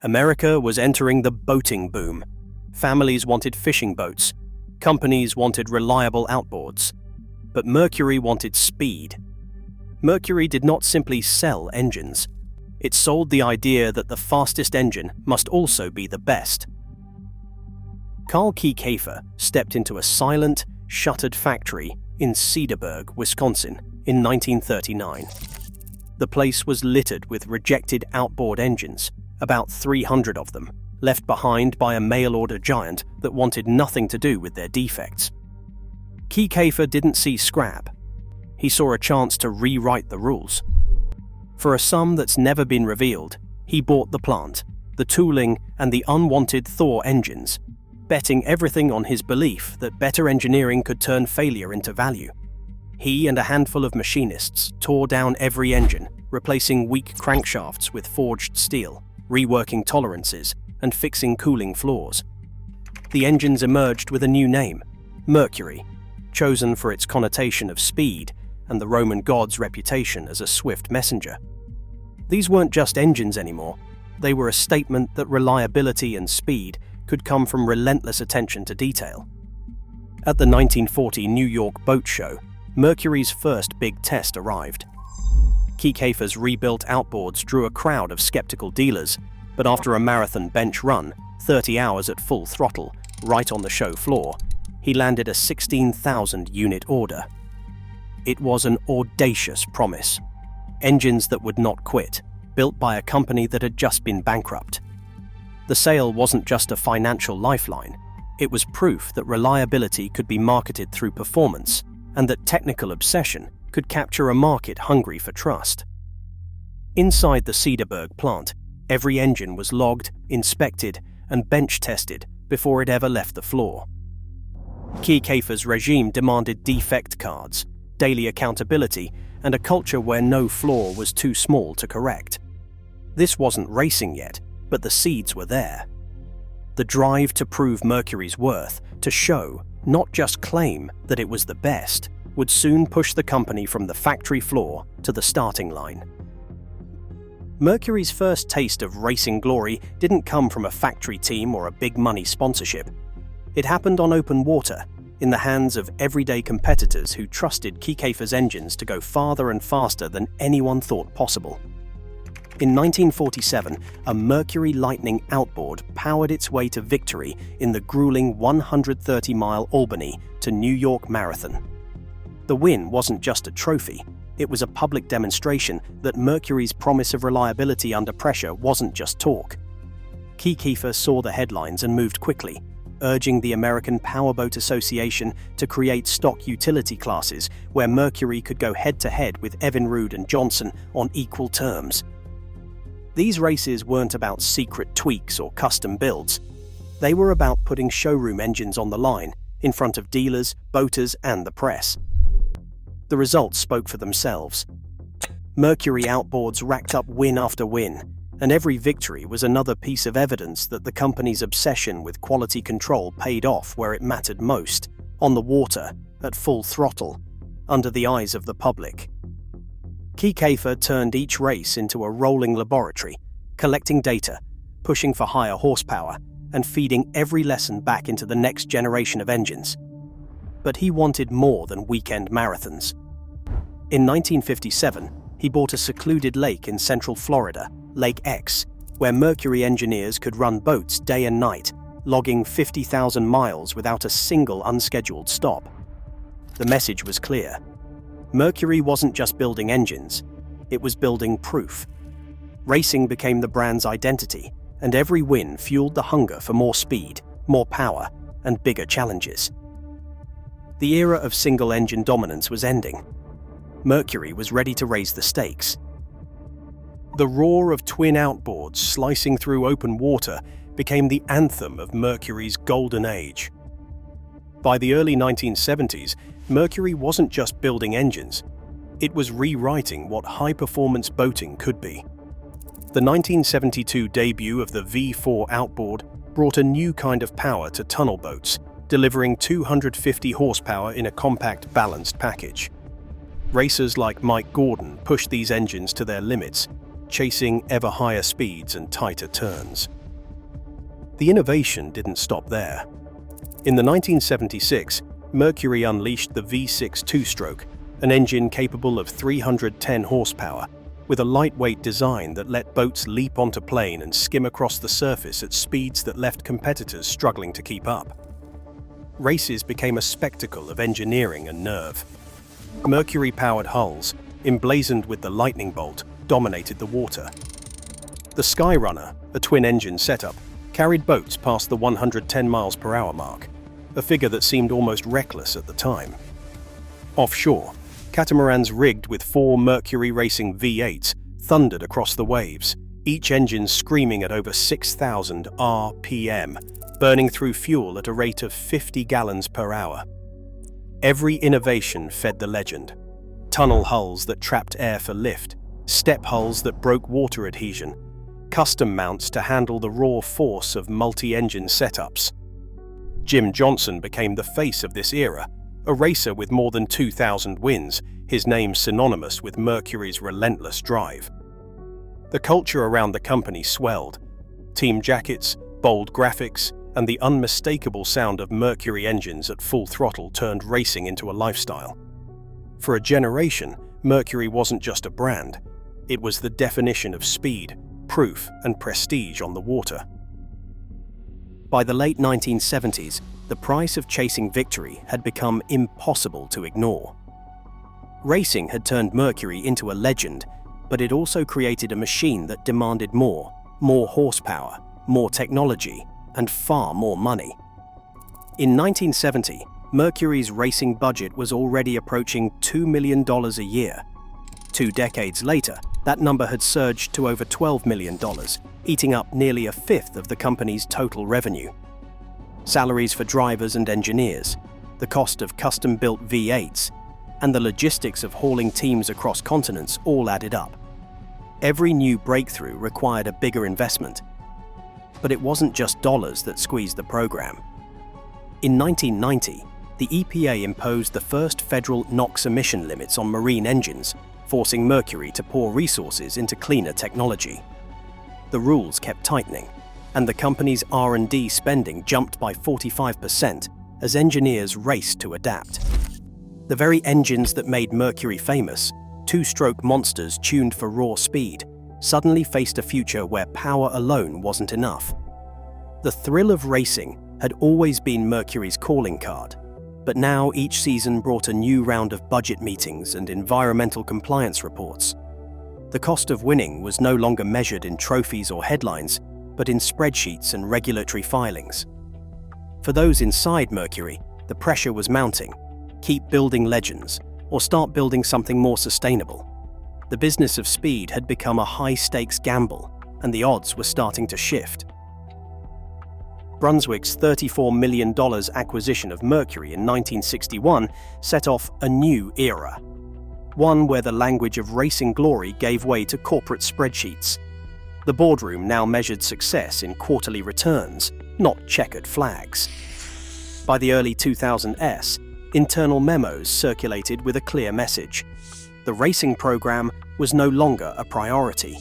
America was entering the boating boom. Families wanted fishing boats. Companies wanted reliable outboards. But Mercury wanted speed. Mercury did not simply sell engines. It sold the idea that the fastest engine must also be the best. Carl Kiekhaefer stepped into a silent, shuttered factory in Cedarburg, Wisconsin, in 1939. The place was littered with rejected outboard engines, about 300 of them, left behind by a mail-order giant that wanted nothing to do with their defects. Kiekhaefer didn't see scrap. He saw a chance to rewrite the rules. For a sum that's never been revealed, he bought the plant, the tooling, and the unwanted Thor engines, betting everything on his belief that better engineering could turn failure into value. He and a handful of machinists tore down every engine, replacing weak crankshafts with forged steel, reworking tolerances, and fixing cooling flaws. The engines emerged with a new name, Mercury, chosen for its connotation of speed and the Roman god's reputation as a swift messenger. These weren't just engines anymore. They were a statement that reliability and speed could come from relentless attention to detail. At the 1940 New York Boat Show, Mercury's first big test arrived. Kiekhaefer's rebuilt outboards drew a crowd of skeptical dealers, but after a marathon bench run, 30 hours at full throttle, right on the show floor, he landed a 16,000-unit order. It was an audacious promise. Engines that would not quit, built by a company that had just been bankrupt. The sale wasn't just a financial lifeline. It was proof that reliability could be marketed through performance, and that technical obsession could capture a market hungry for trust. Inside the Cedarburg plant, every engine was logged, inspected, and bench-tested before it ever left the floor. Kiekhaefer's regime demanded defect cards, daily accountability, and a culture where no flaw was too small to correct. This wasn't racing yet, but the seeds were there. The drive to prove Mercury's worth, to show, not just claim, that it was the best, would soon push the company from the factory floor to the starting line. Mercury's first taste of racing glory didn't come from a factory team or a big money sponsorship. It happened on open water, in the hands of everyday competitors who trusted Kiekhaefer's engines to go farther and faster than anyone thought possible. In 1947, a Mercury Lightning outboard powered its way to victory in the grueling 130-mile Albany to New York Marathon. The win wasn't just a trophy, it was a public demonstration that Mercury's promise of reliability under pressure wasn't just talk. Kiekhaefer saw the headlines and moved quickly, urging the American Powerboat Association to create stock utility classes where Mercury could go head-to-head with Evinrude and Johnson on equal terms. These races weren't about secret tweaks or custom builds. They were about putting showroom engines on the line, in front of dealers, boaters, and the press. The results spoke for themselves. Mercury outboards racked up win after win, and every victory was another piece of evidence that the company's obsession with quality control paid off where it mattered most, on the water, at full throttle, under the eyes of the public. Kiekhaefer turned each race into a rolling laboratory, collecting data, pushing for higher horsepower, and feeding every lesson back into the next generation of engines. But he wanted more than weekend marathons. In 1957, he bought a secluded lake in central Florida, Lake X, where Mercury engineers could run boats day and night, logging 50,000 miles without a single unscheduled stop. The message was clear. Mercury wasn't just building engines, it was building proof. Racing became the brand's identity, and every win fueled the hunger for more speed, more power, and bigger challenges. The era of single-engine dominance was ending. Mercury was ready to raise the stakes. The roar of twin outboards slicing through open water became the anthem of Mercury's golden age. By the early 1970s, Mercury wasn't just building engines, it was rewriting what high-performance boating could be. The 1972 debut of the V4 outboard brought a new kind of power to tunnel boats, delivering 250 horsepower in a compact, balanced package. Racers like Mike Gordon pushed these engines to their limits, chasing ever higher speeds and tighter turns. The innovation didn't stop there. In the 1976, Mercury unleashed the V6 two-stroke, an engine capable of 310 horsepower, with a lightweight design that let boats leap onto plane and skim across the surface at speeds that left competitors struggling to keep up. Races became a spectacle of engineering and nerve. Mercury-powered hulls, emblazoned with the lightning bolt, dominated the water. The Skyrunner, a twin-engine setup, carried boats past the 110 miles per hour mark, a figure that seemed almost reckless at the time. Offshore, catamarans rigged with 4 Mercury Racing V8s thundered across the waves, each engine screaming at over 6,000 RPM, burning through fuel at a rate of 50 gallons per hour. Every innovation fed the legend. Tunnel hulls that trapped air for lift, step hulls that broke water adhesion, custom mounts to handle the raw force of multi-engine setups. Jim Johnson became the face of this era, a racer with more than 2,000 wins, his name synonymous with Mercury's relentless drive. The culture around the company swelled. Team jackets, bold graphics, and the unmistakable sound of Mercury engines at full throttle turned racing into a lifestyle. For a generation, Mercury wasn't just a brand. It was the definition of speed, proof, and prestige on the water. By the late 1970s, the price of chasing victory had become impossible to ignore. Racing had turned Mercury into a legend, but it also created a machine that demanded more horsepower, more technology, and far more money. In 1970, Mercury's racing budget was already approaching $2 million a year. 2 decades later, that number had surged to over $12 million, eating up nearly a fifth of the company's total revenue. Salaries for drivers and engineers, the cost of custom-built V8s, and the logistics of hauling teams across continents all added up. Every new breakthrough required a bigger investment. But it wasn't just dollars that squeezed the program. In 1990, the EPA imposed the first federal NOx emission limits on marine engines, forcing Mercury to pour resources into cleaner technology. The rules kept tightening, and the company's R&D spending jumped by 45% as engineers raced to adapt. The very engines that made Mercury famous, two-stroke monsters tuned for raw speed, suddenly faced a future where power alone wasn't enough. The thrill of racing had always been Mercury's calling card, but now each season brought a new round of budget meetings and environmental compliance reports. The cost of winning was no longer measured in trophies or headlines, but in spreadsheets and regulatory filings. For those inside Mercury, the pressure was mounting. Keep building legends, or start building something more sustainable. The business of speed had become a high-stakes gamble, and the odds were starting to shift. Brunswick's $34 million acquisition of Mercury in 1961 set off a new era. One where the language of racing glory gave way to corporate spreadsheets. The boardroom now measured success in quarterly returns, not checkered flags. By the early 2000s, internal memos circulated with a clear message. The racing program was no longer a priority.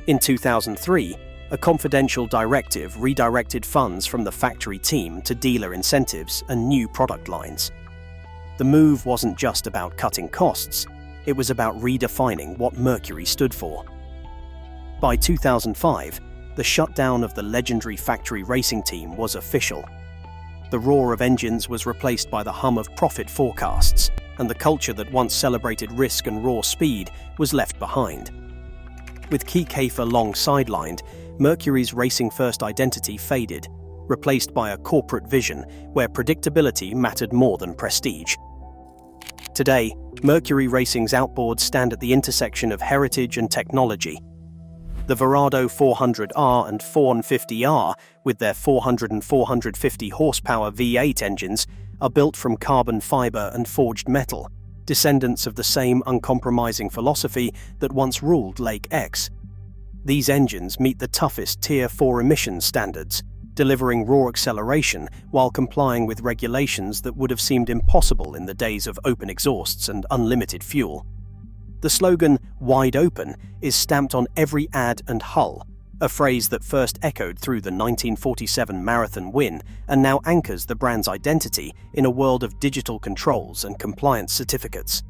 In 2003, a confidential directive redirected funds from the factory team to dealer incentives and new product lines. The move wasn't just about cutting costs, it was about redefining what Mercury stood for. By 2005, the shutdown of the legendary factory racing team was official. The roar of engines was replaced by the hum of profit forecasts, and the culture that once celebrated risk and raw speed was left behind. With Key Kafer long sidelined, Mercury's racing-first identity faded, replaced by a corporate vision where predictability mattered more than prestige. Today, Mercury Racing's outboards stand at the intersection of heritage and technology. The Verado 400R and 450R, with their 400 and 450 horsepower V8 engines, are built from carbon fiber and forged metal, descendants of the same uncompromising philosophy that once ruled Lake X. These engines meet the toughest Tier 4 emissions standards, delivering raw acceleration while complying with regulations that would have seemed impossible in the days of open exhausts and unlimited fuel. The slogan, "Wide Open," is stamped on every ad and hull, a phrase that first echoed through the 1947 marathon win and now anchors the brand's identity in a world of digital controls and compliance certificates.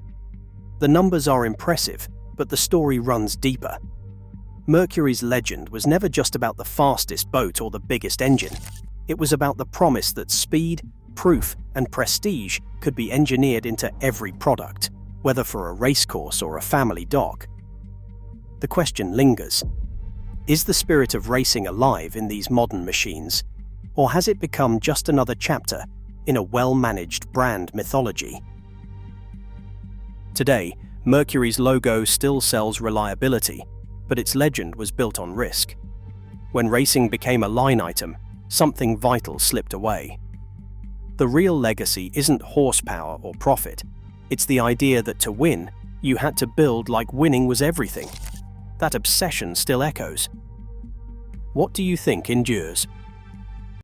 The numbers are impressive, but the story runs deeper. Mercury's legend was never just about the fastest boat or the biggest engine. It was about the promise that speed, proof, and prestige could be engineered into every product, whether for a racecourse or a family dock. The question lingers: is the spirit of racing alive in these modern machines, or has it become just another chapter in a well-managed brand mythology? Today, Mercury's logo still sells reliability, but its legend was built on risk. When racing became a line item, something vital slipped away. The real legacy isn't horsepower or profit. It's the idea that to win, you had to build like winning was everything. That obsession still echoes. What do you think endures?